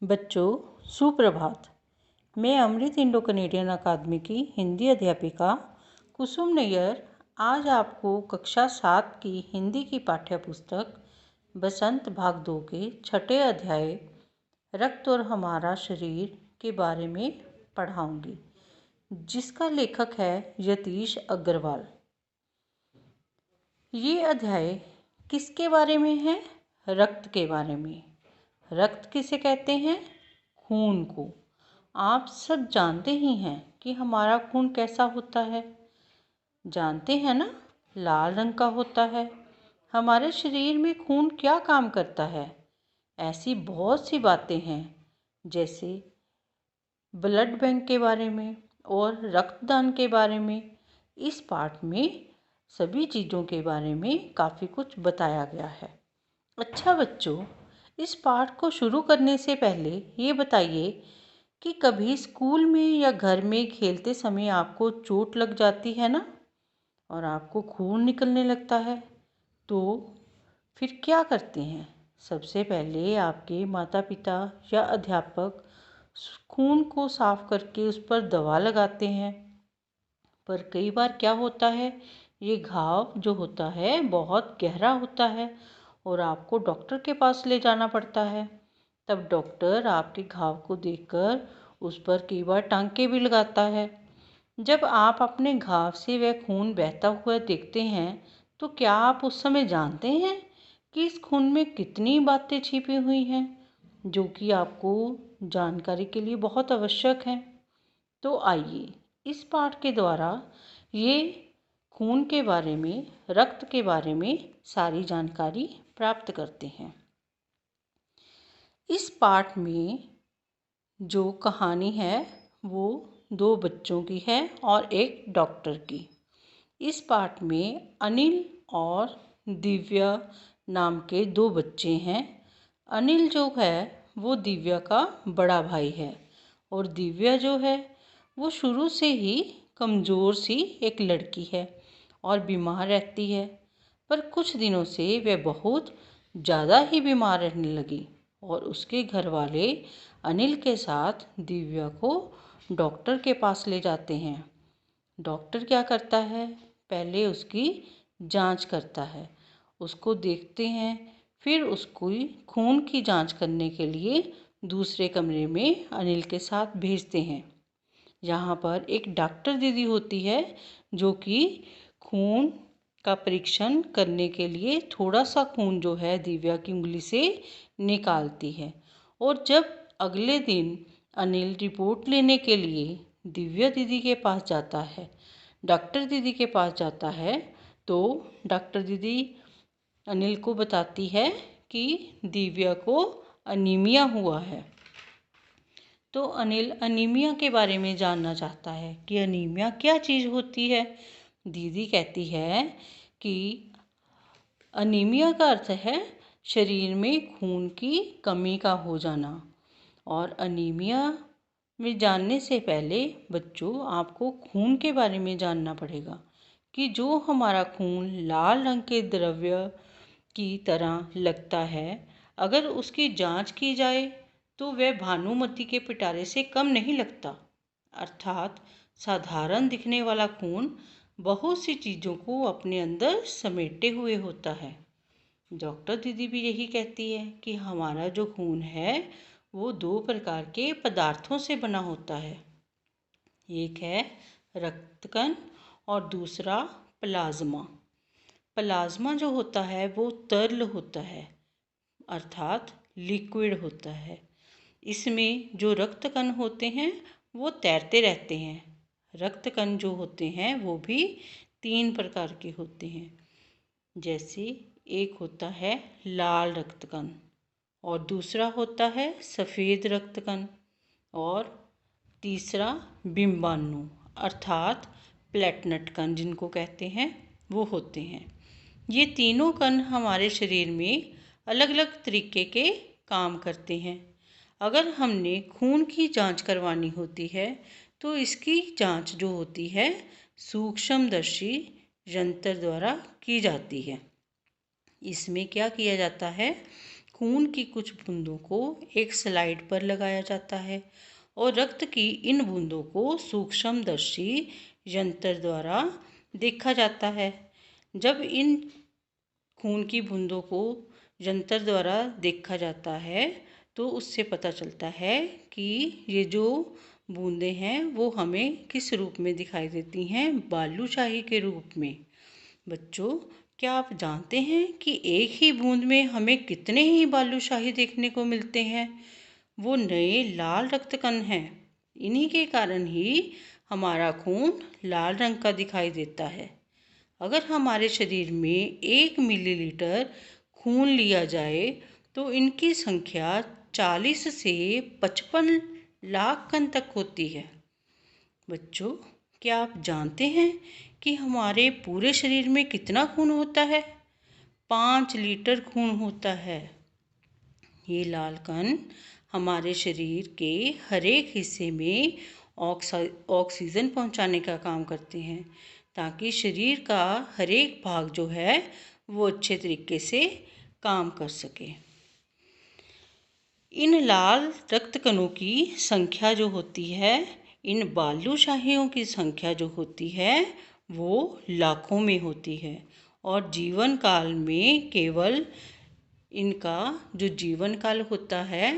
बच्चों, सुप्रभात। मैं अमृत इंडो कनेडियन अकादमी की हिंदी अध्यापिका कुसुम नैयर आज आपको कक्षा 7 की हिंदी की पाठ्य पुस्तक बसंत भाग 2 के 6ठे अध्याय रक्त और हमारा शरीर के बारे में पढ़ाऊंगी, जिसका लेखक है यतीश अग्रवाल। ये अध्याय किसके बारे में है? रक्त के बारे में। रक्त किसे कहते हैं? खून को। आप सब जानते ही हैं कि हमारा खून कैसा होता है। जानते हैं ना, लाल रंग का होता है। हमारे शरीर में खून क्या काम करता है? ऐसी बहुत सी बातें हैं, जैसे ब्लड बैंक के बारे में और रक्तदान के बारे में। इस पाठ में सभी चीज़ों के बारे में काफ़ी कुछ बताया गया है। अच्छा बच्चों, इस पाठ को शुरू करने से पहले ये बताइए कि कभी स्कूल में या घर में खेलते समय आपको चोट लग जाती है ना, और आपको खून निकलने लगता है, तो फिर क्या करते हैं? सबसे पहले आपके माता पिता या अध्यापक खून को साफ करके उस पर दवा लगाते हैं। पर कई बार क्या होता है, ये घाव जो होता है बहुत गहरा होता है और आपको डॉक्टर के पास ले जाना पड़ता है। तब डॉक्टर आपके घाव को देखकर उस पर कई बार टांके भी लगाता है। जब आप अपने घाव से वह खून बहता हुआ देखते हैं, तो क्या आप उस समय जानते हैं कि इस खून में कितनी बातें छिपी हुई हैं, जो कि आपको जानकारी के लिए बहुत आवश्यक हैं। तो आइए इस पाठ के द्वारा ये खून के बारे में, रक्त के बारे में सारी जानकारी प्राप्त करते हैं। इस पाठ में जो कहानी है वो 2 बच्चों की है और एक डॉक्टर की। इस पाठ में अनिल और दिव्या नाम के 2 बच्चे हैं। अनिल जो है वो दिव्या का बड़ा भाई है और दिव्या जो है वो शुरू से ही कमज़ोर सी एक लड़की है और बीमार रहती है। पर कुछ दिनों से वह बहुत ज़्यादा ही बीमार रहने लगी और उसके घर वाले अनिल के साथ दिव्या को डॉक्टर के पास ले जाते हैं। डॉक्टर क्या करता है, पहले उसकी जांच करता है, उसको देखते हैं, फिर उसको खून की जांच करने के लिए दूसरे कमरे में अनिल के साथ भेजते हैं। यहाँ पर एक डॉक्टर दीदी होती है जो कि खून का परीक्षण करने के लिए थोड़ा सा खून जो है दिव्या की उंगली से निकालती है। और जब अगले दिन अनिल रिपोर्ट लेने के लिए दिव्या दीदी के पास जाता है, डॉक्टर दीदी के पास जाता है, तो डॉक्टर दीदी अनिल को बताती है कि दिव्या को अनीमिया हुआ है। तो अनिल अनीमिया के बारे में जानना चाहता है कि अनीमिया क्या चीज़ होती है। दीदी कहती है कि अनीमिया का अर्थ है शरीर में खून की कमी का हो जाना। और अनीमिया में जानने से पहले बच्चों आपको खून के बारे में जानना पड़ेगा कि जो हमारा खून लाल रंग के द्रव्य की तरह लगता है, अगर उसकी जांच की जाए तो वह भानुमति के पिटारे से कम नहीं लगता। अर्थात साधारण दिखने वाला खून बहुत सी चीज़ों को अपने अंदर समेटे हुए होता है। डॉक्टर दीदी भी यही कहती है कि हमारा जो खून है वो 2 प्रकार के पदार्थों से बना होता है। एक है रक्तकण और दूसरा प्लाज्मा। प्लाज्मा जो होता है वो तरल होता है, अर्थात लिक्विड होता है। इसमें जो रक्तकण होते हैं वो तैरते रहते हैं। रक्तकण जो होते हैं वो भी 3 प्रकार के होते हैं, जैसे एक होता है लाल रक्तकण और दूसरा होता है सफ़ेद रक्तकण और तीसरा बिंबाणु अर्थात प्लेटलेट कण जिनको कहते हैं वो होते हैं। ये तीनों कण हमारे शरीर में अलग अलग तरीके के काम करते हैं। अगर हमने खून की जांच करवानी होती है तो इसकी जांच जो होती है सूक्ष्मदर्शी यंत्र द्वारा की जाती है। इसमें क्या किया जाता है, खून की कुछ बूंदों को एक स्लाइड पर लगाया जाता है और रक्त की इन बूंदों को सूक्ष्मदर्शी यंत्र द्वारा देखा जाता है। जब इन खून की बूंदों को यंत्र द्वारा देखा जाता है तो उससे पता चलता है कि ये जो बूंदें हैं वो हमें किस रूप में दिखाई देती हैं, बालूशाही के रूप में। बच्चों, क्या आप जानते हैं कि एक ही बूंद में हमें कितने ही बालूशाही देखने को मिलते हैं? वो नए लाल रक्त कण हैं। इन्हीं के कारण ही हमारा खून लाल रंग का दिखाई देता है। अगर हमारे शरीर में 1 मिलीलीटर खून लिया जाए तो इनकी संख्या 40 से 55 लाख कण तक होती है। बच्चों, क्या आप जानते हैं कि हमारे पूरे शरीर में कितना खून होता है? 5 लीटर खून होता है। ये लाल कण हमारे शरीर के हर एक हिस्से में ऑक्सीजन पहुंचाने का काम करते हैं ताकि शरीर का हर एक भाग जो है वो अच्छे तरीके से काम कर सके। इन लाल रक्त कणों की संख्या जो होती है, इन बालूशाहियों की संख्या जो होती है वो लाखों में होती है और जीवन काल में केवल इनका जो जीवन काल होता है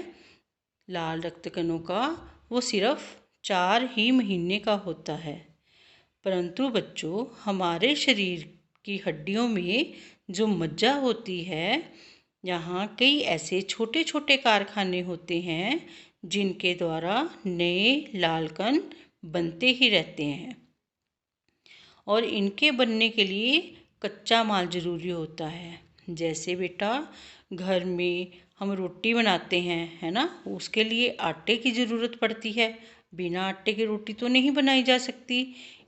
लाल रक्त कणों का वो सिर्फ 4 ही महीने का होता है। परंतु बच्चों, हमारे शरीर की हड्डियों में जो मज्जा होती है, यहाँ कई ऐसे छोटे छोटे कारखाने होते हैं जिनके द्वारा नए लाल कण बनते ही रहते हैं और इनके बनने के लिए कच्चा माल ज़रूरी होता है। जैसे बेटा घर में हम रोटी बनाते हैं, है ना, उसके लिए आटे की ज़रूरत पड़ती है। बिना आटे की रोटी तो नहीं बनाई जा सकती।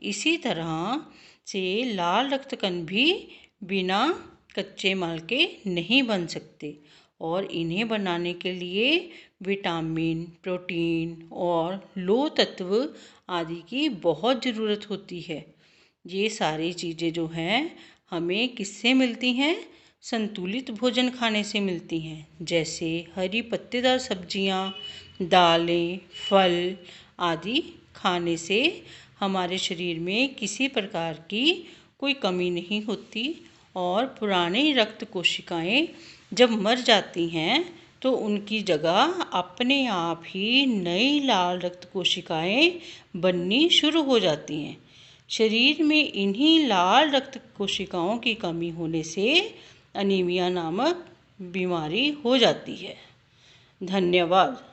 इसी तरह से लाल रक्त कण भी बिना कच्चे माल के नहीं बन सकते और इन्हें बनाने के लिए विटामिन, प्रोटीन और लोह तत्व आदि की बहुत ज़रूरत होती है। ये सारी चीज़ें जो हैं हमें किससे मिलती हैं? संतुलित भोजन खाने से मिलती हैं, जैसे हरी पत्तेदार सब्जियां, दालें, फल आदि खाने से हमारे शरीर में किसी प्रकार की कोई कमी नहीं होती और पुरानी रक्त कोशिकाएं जब मर जाती हैं तो उनकी जगह अपने आप ही नई लाल रक्त कोशिकाएं बननी शुरू हो जाती हैं। शरीर में इन्हीं लाल रक्त कोशिकाओं की कमी होने से अनीमिया नामक बीमारी हो जाती है। धन्यवाद।